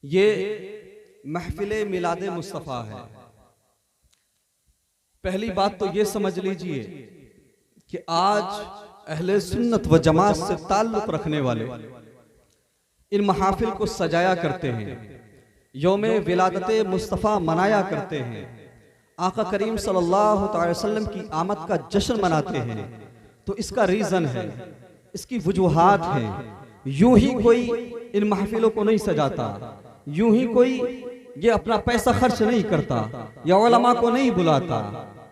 ये महफिले मिलादे मुस्तफ़ा है। पहली बात तो ये समझ लीजिए कि आज अहले सुन्नत व जमात से ताल्लुक रखने वाले इन महाफिल को सजाया करते हैं, यौमे विलादते मुस्तफ़ा मनाया करते हैं, आका करीम सल्लल्लाहु अलैहि वसल्लम की आमद का जश्न मनाते हैं। तो इसका रीज़न है, इसकी वजूहात हैं। यूं ही कोई इन महफिलों को नहीं सजाता, यूं ही कोई ये अपना पैसा खर्च नहीं करता या उलमा को नहीं बुलाता।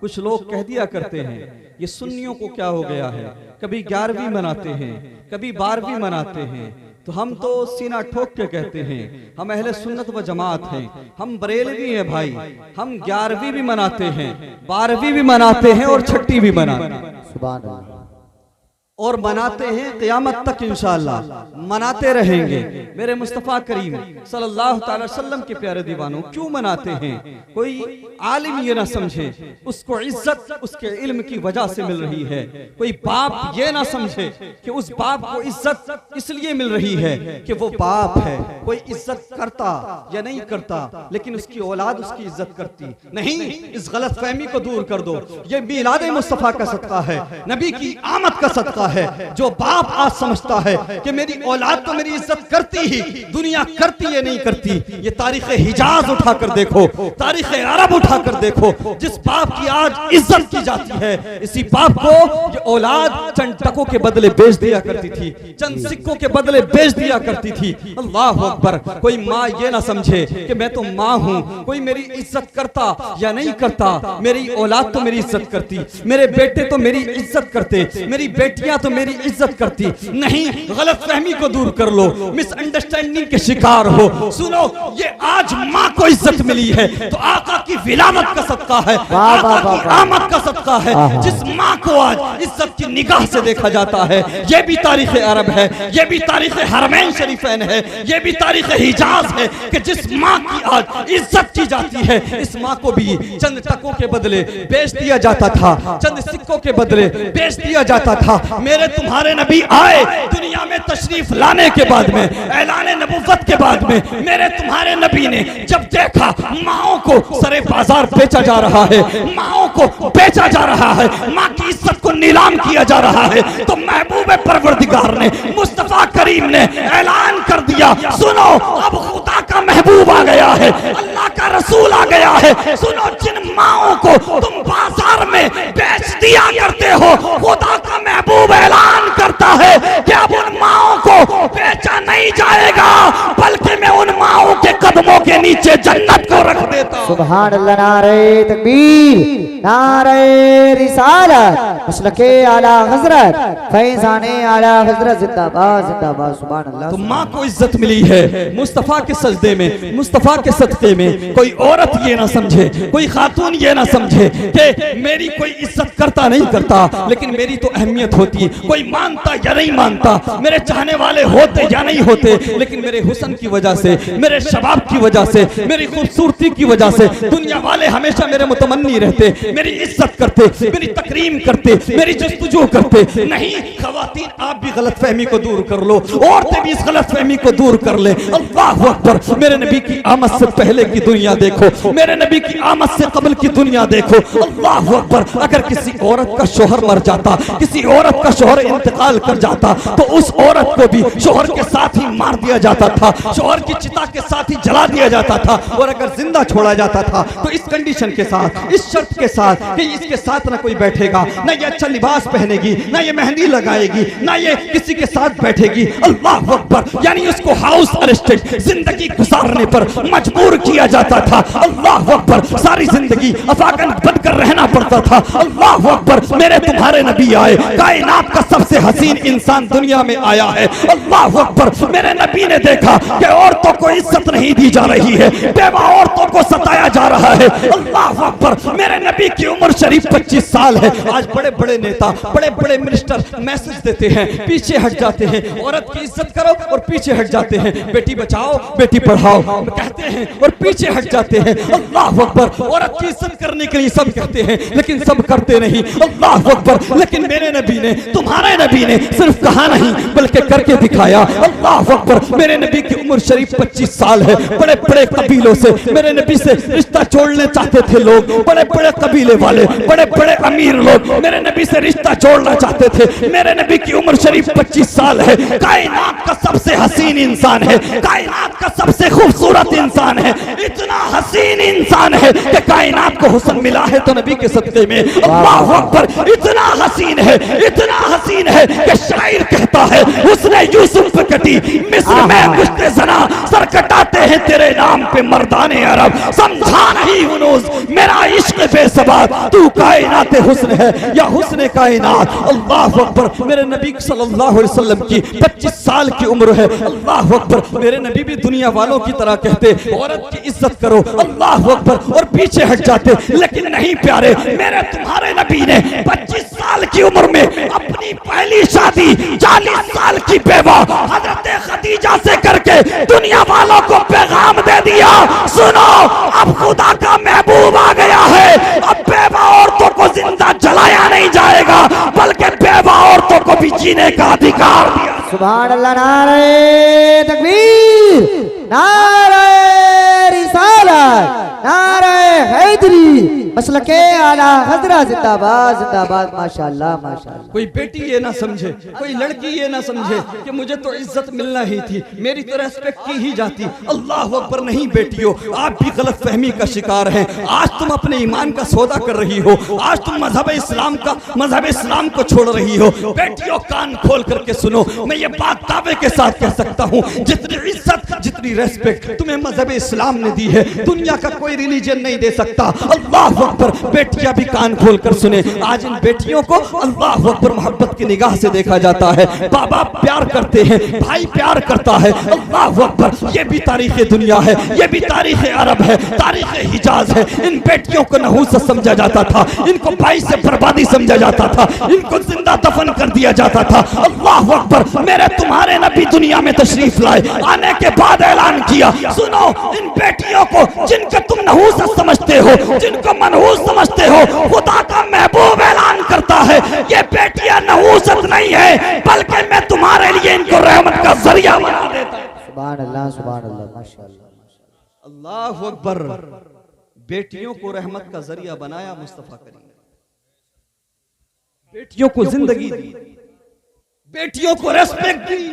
कुछ लोग कह दिया करते हैं ये सुन्नियों को क्या हो गया है, कभी 11वीं मनाते हैं, कभी 12वीं मनाते हैं। तो हम तो सीना ठोक के कहते हैं हम अहले सुन्नत व जमात हैं, हम बरेलवी हैं भाई। हम 11वीं भी मनाते हैं, 12वीं भी मनाते हैं और 6ठी भी मनाते हैं। सुभान अल्लाह। और मनाते हैं क़यामत तक इंशाअल्लाह, मनाते रहेंगे। मेरे मुस्तफ़ा करीम सल्लल्लाहु अलैहि वसल्लम के प्यारे दीवानों, क्यों मनाते हैं? कोई आलिम ये ना समझे उसको इज्जत उसके इल्म की वजह से मिल रही है, कोई बाप ये ना समझे कि उस बाप को इज्जत इसलिए मिल रही है कि वो बाप है। कोई इज्जत करता या नहीं करता, लेकिन उसकी औलाद उसकी इज्जत करती नहीं। इस गलत फहमी को दूर कर दो। ये मिलादे मुस्तफ़ा का सदका है, नबी की आमद का सदका है। जो बाप आज समझता है कि मेरी औलाद तो मेरी इज्जत करती ही, दुनिया करती है नहीं करती। ये तारीख हिजाज उठाकर देखो, तारीख अरब उठाकर देखो, जिस बाप की आज इज्जत की जाती है, इसी बाप को ये औलाद चंद टकों के बदले बेच दिया करती थी, चंद सिक्कों के बदले बेच दिया करती थी। अल्लाह अकबर। कोई माँ ये ना समझे कि मैं तो माँ हूँ, कोई मेरी इज्जत करता या नहीं करता, मेरी औलाद तो मेरी इज्जत करती, मेरे बेटे तो मेरी इज्जत करते, मेरी बेटियां तो मेरी इज्जत करती नहीं। गलत फहमी को दूर कर लो, मिसअंडरस्टैंडिंग के शिकार हो। सुनो, ये आज माँ को इज्जत मिली है तो आका की विलादत का सदका है, आका की आमद का सदका है। जिस माँ को आज इज्जत की निगाह से देखा जाता है, ये भी तारीख अरब है, ये भी तारीख हरमैन शरीफैन है, ये भी तारीख हिजाज है कि जिस माँ की आज इज्जत की जाती है, इस माँ को भी चंद टकों के बदले बेच दिया जाता था, चंद सिक्कों के बदले बेच दिया जाता था। मेरे तुम्हारे नबी आए दुनिया में तशरीफ लाने के बाद में, ऐलाने नबुव्वत के बाद में, मेरे तुम्हारे नबी ने जब देखा माओं को सरे बाजार बेचा जा रहा है, माओं को बेचा जा रहा है, माँ की इज्जत को नीलाम किया जा रहा है, तो महबूब परवरदिगार ने, मुस्तफा करीम ने ऐलान कर दिया, सुनो अब खुदा का महबूब आ गया है, अल्लाह का रसूल आ गया है। सुनो, जिन माओं को तुम बाजार में बेच दिया करते हो, खुदा का महबूब ऐलान करता है कि अब उन माओं को बेचा नहीं जाएगा, बल्कि मैं उन माओं के कदमों के नीचे जन्नत को रख देता हूं। सुभान अल्लाह। नारे तकबीर, नारे रिसालत, मसलके आला हजरत, फैजाने आला हजरत, जिंदाबाद जिंदाबाद। सुभान अल्लाह। तो माँ को इज्जत मिली है मुस्तफा के सजदे में, मुस्तफा के सदके में। कोई औरत ये ना समझे, कोई खातून ये ना समझे कि मेरी कोई इज्जत करता नहीं करता, लेकिन मेरी तो अहमियत होती। कोई मानता या नहीं मानता, मेरे चाहने वाले होते या नहीं होते, लेकिन मेरे हुस्न की वजह से, मेरे शबाब की वजह से, मेरी खूबसूरती की वजह से दुनिया वाले हमेशा मेरे मुतमन्नी रहते, मेरी इज्जत करते, मेरी तकरीम करते, मेरी जस्तुजू करते। नहीं खवातीन, आप भी गलत फहमी को दूर कर लो, औरतें भी इस गलत फहमी को दूर कर ले। अल्लाह अकबर। मेरे नबी की आमद से पहले की दुनिया देखो, मेरे नबी की आमद से कबल की दुनिया देखो। अल्लाह अकबर। अगर किसी औरत का शोहर मर जाता, किसी औरत का शोहर इंतकाल कर जाता, तो उस औरत को भी शोहर के साथ ही मार दिया जाता था, शोहर की चिता के साथ ही जला दिया जाता था। और अगर जिंदा छोड़ा जाता था तो इस कंडीशन के साथ, इस शर्त के साथ कि इसके साथ ना कोई बैठेगा, ना ये अच्छा लिबास पहनेगी, ना ये मेहंदी लगाएगी, ना ये किसी के साथ बैठेगी। अल्लाह अकबर। यानी उसको हाउस अरेस्टेड जिंदगी गुजारने पर मजबूर किया जाता था। अल्लाह अकबर। सारी जिंदगी अफाकन बनकर रहना पड़ता था। अल्लाह अकबर। मेरे तुम्हारे नबी आए, कायनात का सबसे हसीन इंसान दुनिया में आया है। अल्लाह अकबर। मेरे नबी ने देखा कि औरतों को इज्जत नहीं दी जा रही है, बेवा औरतों को सताया जा रहा है। अल्लाह अकबर। मेरे नबी की उम्र शरीफ 25 साल है। आज बड़े बड़े नेता, बड़े बड़े मिनिस्टर मैसेज देते हैं, पीछे हट जाते हैं, औरत की इज्जत करो और पीछे हट जाते हैं, बेटी बचाओ बेटी पढ़ाओ। कहते हैं और पीछे हट जाते हैं। अल्लाह अकबर। औरत की इज्जत करने के लिए सब कहते हैं लेकिन सब करते नहीं। अल्लाह अकबर। लेकिन मेरे नबी ने, तुम्हारे नबी ने सिर्फ कहा नहीं बल्कि करके दिखाया। अल्लाह अकबर। मेरे नबी की उम्र शरीफ 25 साल है। बड़े बड़े कबीलों से मेरे नबी से रिश्ता जोड़ने चाहते थे लोग, बड़े बड़े कबीले वाले, बड़े बड़े अमीर लोग मेरे नबी से रिश्ता जोड़ना चाहते थे। मेरे नबी की उम्र शरीफ 25 साल है। कायनात का सबसे हसीन इंसान है, कायनात का सबसे खूबसूरत इंसान है, इतना हसीन इंसान है कि कायनात को हुस्न मिला है तो नबी के सदक़े में। अल्लाह अकबर। इतना हसीन है, इतना हसीन है कि शायर कहता है उसने यूसुफ पे कटी मिस्र में गुश्ते ज़ना सर कटाते हैं तेरे नाम पे मर्दाने अरब। समझा नहीं हुनूस मेरा इश्क बेसबाब, तू कायनात हुस्न है या हुस्न कायनात। अल्लाह अकबर। मेरे नबी सल्लल्लाहु अलैहि वसल्लम की 25 साल की उम्र है। अल्लाह अकबर। मेरे नबी भी दुनिया वालों की तरह कहते औरत की इज्जत करो। अल्लाह अकबर। और पीछे हट जाते। लेकिन नहीं प्यारे, मेरे तुम्हारे नबी ने 25 साल की उम्र में अपनी पहली शादी 40 साल की बेवा हजरत खदीजा से करके दुनिया वालों को पैगाम दे दिया, सुनो अब खुदा का महबूब आ गया है। अब बेवा औरतों को जिंदा जलाया नहीं जाएगा बल्कि बेवा औरतों को भी जीने का अधिकार दिया। सुभान अल्लाह। नारे तकबीर, नारे रिसालत, नारे हैदरी, मसलके आला हजरत जिंदाबाद जिंदाबाद। माशाअल्लाह माशाअल्लाह। कोई बेटी ये ना समझे, कोई लड़की ये ना समझे कि मुझे तो इज्जत मिलना ही थी, मेरी तो रेस्पेक्ट की ही जाती। अल्लाह अकबर। नहीं बेटियों, आप भी गलत फहमी का शिकार हैं। आज तुम अपने ईमान का सौदा कर रही हो, आज तुम मजहब इस्लाम को छोड़ रही हो। बेटियों कान खोल करके सुनो, मैं ये बात दावे के साथ कह सकता हूँ जितनी इज्जत जितनी रेस्पेक्ट तुम्हें मजहब इस्लाम ने दी है दुनिया का कोई रिलीजन नहीं दे सकता। अल्लाह अकबर। बेटियां भी कान खोल कर सुने। आज इन बेटियों को अल्लाह अकबर मोहब्बत की निगाह से देखा जाता है। बाबा प्यार करते हैं, भाई प्यार करता है। अल्लाह अकबर। ये भी तारीख दुनिया है, ये भी तारीख अरब है, तारीख हिजाज है। इन बेटियों को नहूस समझा जाता था, इनको भाई से बर्बादी समझा जाता था, इनको जिंदा दफन कर दिया जाता था। अल्लाह अकबर। मेरे तुम्हारे नबी दुनिया में तशरीफ लाए, आने के बाद ऐलान किया, सुनो इन बेटियों को जिनको तुम नहूस समझते हो, जिनको मनहूस समझते हो, खुदा का महबूब ऐलान करता है ये बेटियां नहूसत नहीं है बल्कि मैं तुम्हारे लिए इनको रहमत का जरिया बना देता हूं। सुभान अल्लाह सुभान अल्लाह। माशाअल्लाह। अल्लाह अकबर। बेटियों को रहमत का जरिया बनाया मुस्तफा करीम, बेटियों को जिंदगी दी, बेटियों को रेस्पेक्ट दी।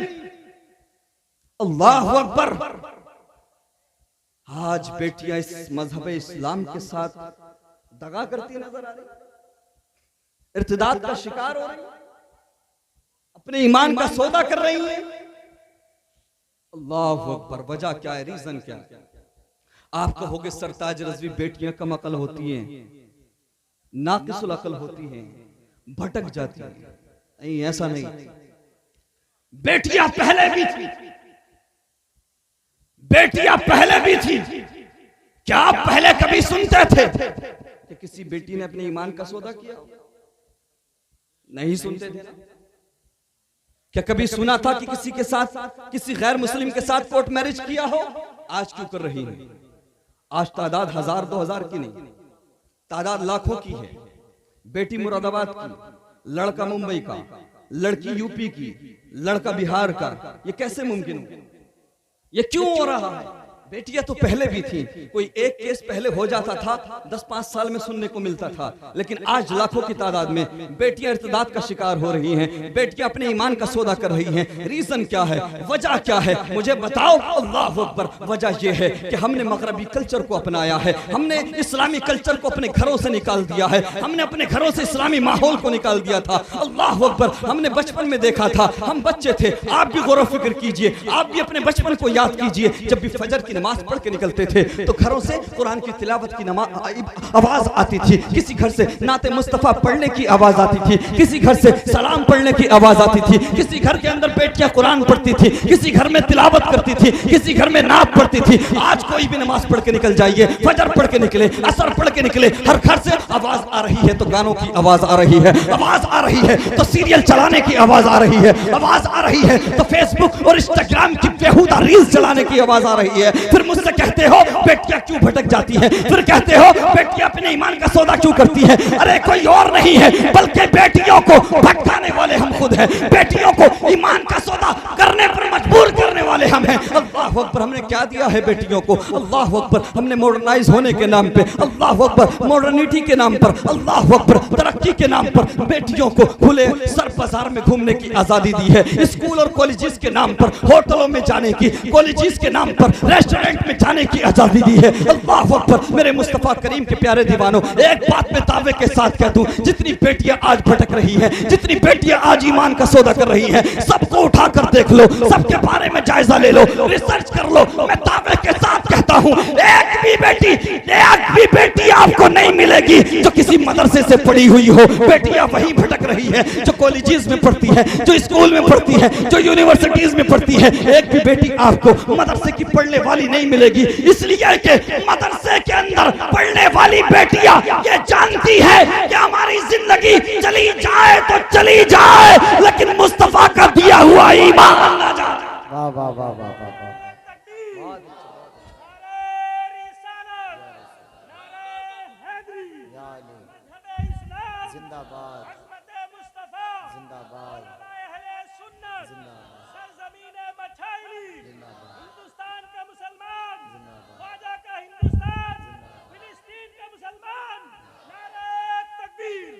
अल्लाह अकबर। आज बेटियां इस मजहब इस्लाम के साथ दगा करती नजर आ रही, इर्तिदाद का शिकार हो रही, अपने ईमान का सौदा कर रही हैं। अल्लाह अकबर। वजह क्या है, रीजन क्या है? आप कहोगे सरताज रज़वी बेटियां कम अकल होती हैं, नाकिसुल अकल होती हैं, भटक जाती हैं। नहीं, ऐसा नहीं। बेटियां पहले भी थी, बेटियां पहले भी थी। क्या आप पहले कभी सुनते थे कि किसी बेटी ने अपने ईमान का सौदा किया? नहीं सुनते थे। क्या कभी सुना था कि किसी के साथ, किसी गैर मुस्लिम के साथ कोर्ट मैरिज किया हो? आज क्यों कर रही है? आज तादाद 1000-2000 की नहीं, तादाद लाखों की है। बेटी मुरादाबाद की, लड़का मुंबई का, लड़की यूपी की, लड़का बिहार का। ये कैसे मुमकिन हो? ये क्यों हो रहा है? बेटियां तो पहले भी थी, कोई एक केस पहले हो जाता था 10-5 साल में सुनने को मिलता था, लेकिन आज लाखों की तादाद में बेटियां इर्तिदाद का शिकार हो रही हैं, बेटियां अपने ईमान का सौदा कर रही हैं। रीजन क्या है, वजह क्या है, मुझे बताओ। अल्लाह अकबर। वजह यह है कि हमने मगरबी कल्चर को अपनाया है, हमने इस्लामी कल्चर को अपने घरों से निकाल दिया है, हमने अपने घरों से इस्लामी माहौल को निकाल दिया था। अल्लाह अकबर। हमने बचपन में देखा था, हम बच्चे थे, आप भी गौर फिक्र कीजिए, आप भी अपने बचपन को याद कीजिए। जब भी फजर की नमाज पढ़ के निकलते थे तो घरों से कुरान की तिलावत की आवाज आती थी, किसी घर से नाते मुस्तफा पढ़ने की आवाज आती थी, किसी घर से सलाम पढ़ने की आवाज आती थी, किसी घर के अंदर बेटियां कुरान पढ़ती थी, किसी घर में तिलावत करती थी, किसी घर में नात पढ़ती थी। आज कोई भी नमाज पढ़ के निकल जाइए, फजर पढ़ के निकले, असर पढ़ के निकले, हर घर से आवाज आ रही है तो गानों की आवाज आ रही है, आवाज आ रही है तो सीरियल चलाने की आवाज आ रही है, आवाज आ रही है तो फेसबुक और इंस्टाग्राम की बेहुदा रील्स चलाने की आवाज आ रही है, फिर मुझसे कहते हो बेटियां क्यों भटक जाती हैं, फिर कहते हो बेटियां अपने ईमान का सौदा क्यों करती हैं। अरे कोई और नहीं है बल्कि बेटियों को भटकाने वाले हम खुद हैं, बेटियों को ईमान का सौदा करने पर मजबूर करने वाले हम हैं। अल्लाह अकबर, हमने क्या दिया है बेटियों को? अल्लाह अकबर, हमने मॉडर्नाइज होने के नाम पे, अल्लाह अकबर मॉडर्निटी के नाम पर, अल्लाह अकबर तरक्की के नाम पर बेटियों को खुले सर बाजार में घूमने की आजादी दी है। स्कूल और कॉलेजेस के नाम पर, होटलों में जाने की, कॉलेजेस के नाम पर रेस्टोरेंट में जाने की आजादी दी है। अल्लाह अकबर। मेरे मुस्तफा करीम के प्यारे दीवानों, एक बात मैं दावे के साथ कह दूं, जितनी बेटियां आज भटक रही हैं, जितनी बेटियां आज ईमान का सौदा कर रही हैं, सबको उठाकर देख लो, सबके बारे में जायजा ले लो, रिसर्च कर लो। मैं दावे के साथ कहता हूं एक भी बेटी आपको नहीं मिलेगी जो किसी मदरसे से पढ़ी हुई हो। बेटियां वही भटक रही है जो कॉलेजेस में पढ़ती है, जो स्कूल में पढ़ती है, जो यूनिवर्सिटीज में पढ़ती है। एक भी बेटी आपको मदरसे की पढ़ने वाली नहीं मिलेगी, इसलिए कि मदरसे के अंदर पढ़ने वाली बेटियां ये जानती है कि हमारी जिंदगी चली जाए तो चली जाए, लेकिन मुस्तफा का दिया हुआ ईमान ना जाए। वाह वाह वाह वाह वाह। जिंदाबाद जिंदाबाद हिंदुस्तान का मुसलमान, ख्वाजा का हिंदुस्तान, फिलिस्तीन का मुसलमान, नारे तकबीर।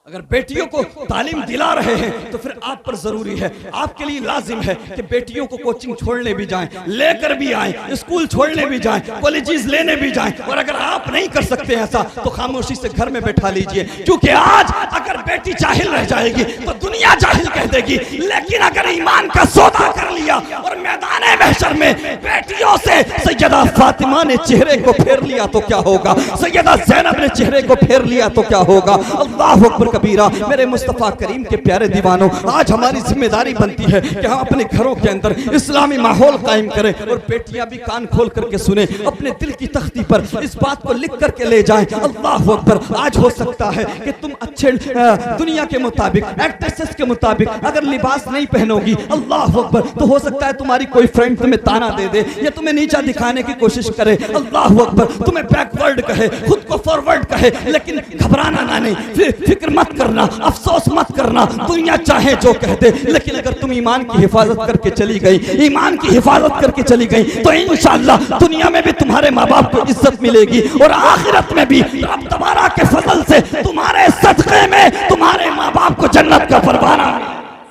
अगर बेटियों को तालीम दिला रहे हैं तो फिर आप पर जरूरी है, आपके लिए लाजिम है कि बेटियों को कोचिंग छोड़ने भी जाएं, लेकर भी आएं, स्कूल छोड़ने भी जाएं, कॉलेजेस लेने भी जाएं। और अगर आप नहीं कर सकते ऐसा तो खामोशी से घर में बैठा लीजिए, क्योंकि आज अगर बेटी जाहिल रह जाएगी तो दुनिया जाहिल कह देगी, लेकिन अगर ईमान का सौदा कर लिया और मैदान महशर में बेटियों से सैयदा फातिमा ने चेहरे को फेर लिया तो क्या होगा, सैयदा ज़ैनब ने चेहरे को फेर लिया तो क्या होगा। अल्लाह अकबर कबीरा। मेरे मुस्तफा करीम के प्यारे दीवानों, आज हमारी जिम्मेदारी बनती है कि हम अपने घरों के अंदर इस्लामी माहौल कायम करें और बेटियां भी कान खोल करके सुने, अपने दिल की तख्ती पर इस बात को लिख करके ले जाएं। अल्लाह अकबर। आज हो सकता है कि तुम अच्छे दुनिया के मुताबिक, एक्ट्रेसेस के मुताबिक अगर लिबास नहीं पहनोगी, अल्लाह अकबर, तो हो सकता है तुम्हारी कोई फ्रेंड तुम्हें ताना दे दे या तुम्हें नीचा दिखाने की कोशिश करे। अल्लाह अकबर। तुम्हें बैकवर्ड कहे, खुद को फॉरवर्ड कहे, लेकिन घबराना ना, नहीं, फिक्र मत करना, अफसोस मत करना। दुनिया चाहे जो कह दे, लेकिन अगर तुम ईमान की हिफाजत करके चली गई, ईमान की हिफाजत करके चली गई, तो इंशाअल्लाह दुनिया में भी तुम्हारे माँ बाप को इज्जत मिलेगी और आखिरत में भी रब तबारा के फजल से तुम्हारे सदक़े में तुम्हारे माँ बाप को जन्नत का परवाना।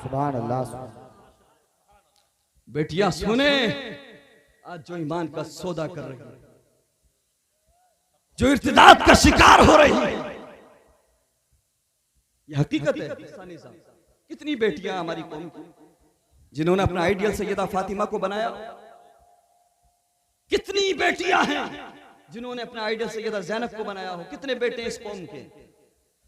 सुभान अल्लाह। बेटियां सुने, आज जो ईमान का सौदा कर रही है, जो इर्तिदाद का शिकार हो रही है, यह हकीकत है। कितनी बेटियां हमारी कौम की जिन्होंने अपना आइडियल सैयदा फातिमा को बनाया, कितनी बेटियां हैं जिन्होंने अपना आइडियल सैयदा ज़ैनब को बनाया हो, कितने बेटे इस कौम के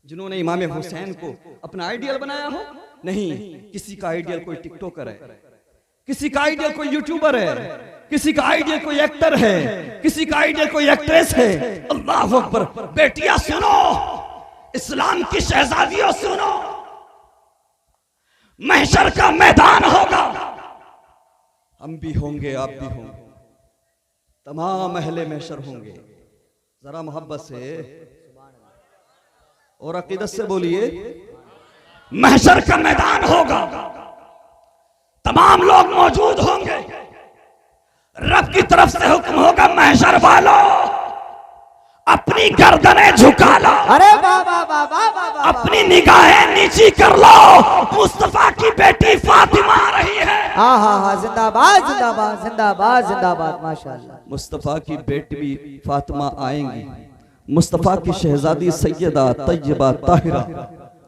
जिन्होंने इमाम हुसैन को अपना आइडियल बनाया हो। नहीं, किसी का आइडियल कोई टिकटॉकर है, किसी का आइडियल कोई यूट्यूबर है, किसी का आइडियल कोई एक्टर है, किसी का आइडियल कोई एक्ट्रेस है। अल्लाह अकबर। बेटियां सुनो, इस्लाम की शहजादियों सुनो, महशर का मैदान होगा, हम भी होंगे, आप भी होंगे, तमाम अहले महशर होंगे। जरा मोहब्बत से और अकीदत से बोलिए, महशर का मैदान होगा, तमाम लोग मौजूद होंगे, रब की तरफ से हुक्म होगा, महशर वालों अपनी गर्दनें झुका लो, अरे वाह वाह वाह वाह वाह, अपनी निगाहें नीची कर लो, मुस्तफा की बेटी फातिमा आ रही है। हाँ हाँ हाँ, जिंदाबाद जिंदाबाद जिंदाबाद जिंदाबाद, माशाअल्लाह। मुस्तफा की बेटी फातिमा आएंगी, मुस्तफा की शहजादी सैयदा तैयबा ताहिरा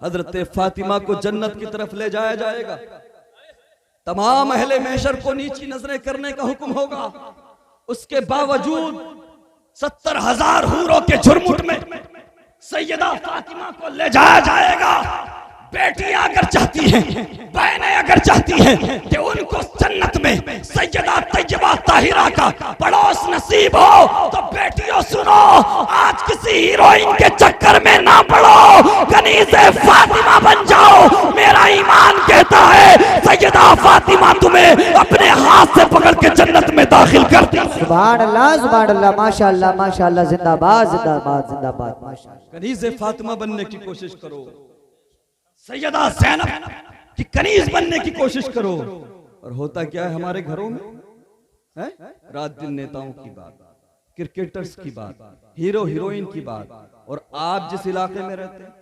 हजरत फातिमा को जन्नत की तरफ ले जाया जाएगा। तमाम अहले महशर को नीची नजरें करने का हुक्म होगा, उसके बावजूद 70,000 हूरों के झुरमुट में सैयदा फातिमा को ले जाया जाएगा। बेटियां अगर चाहती हैं, बहनें अगर चाहती हैं कि उनको जन्नत में सैयदा तैयबा ताहिरा का पड़ोस नसीब हो, तो बेटियों सुनो, आज किसी हीरोइन के चक्कर में ना पड़ो, कनीज़े फातिमा बन जाओ। मेरा ईमान कहता है सैयदा फातिमा तुम्हें अपने हाथ से पकड़ के जन्नत में दाखिल कर दी। सुभान अल्लाह, माशाअल्लाह माशाअल्लाह, जिंदाबाद जिंदाबाद जिंदाबाद, माशाअल्लाह। कनीज़े फातिमा बनने की कोशिश करो, सैयदा ज़ैनब की कनीज बनने की कोशिश करो। और होता क्या है हमारे घरों में है? रात दिन नेताओं की बात, क्रिकेटर्स की बात, हीरो हीरोइन की बात। और आप जिस इलाके में रहते हैं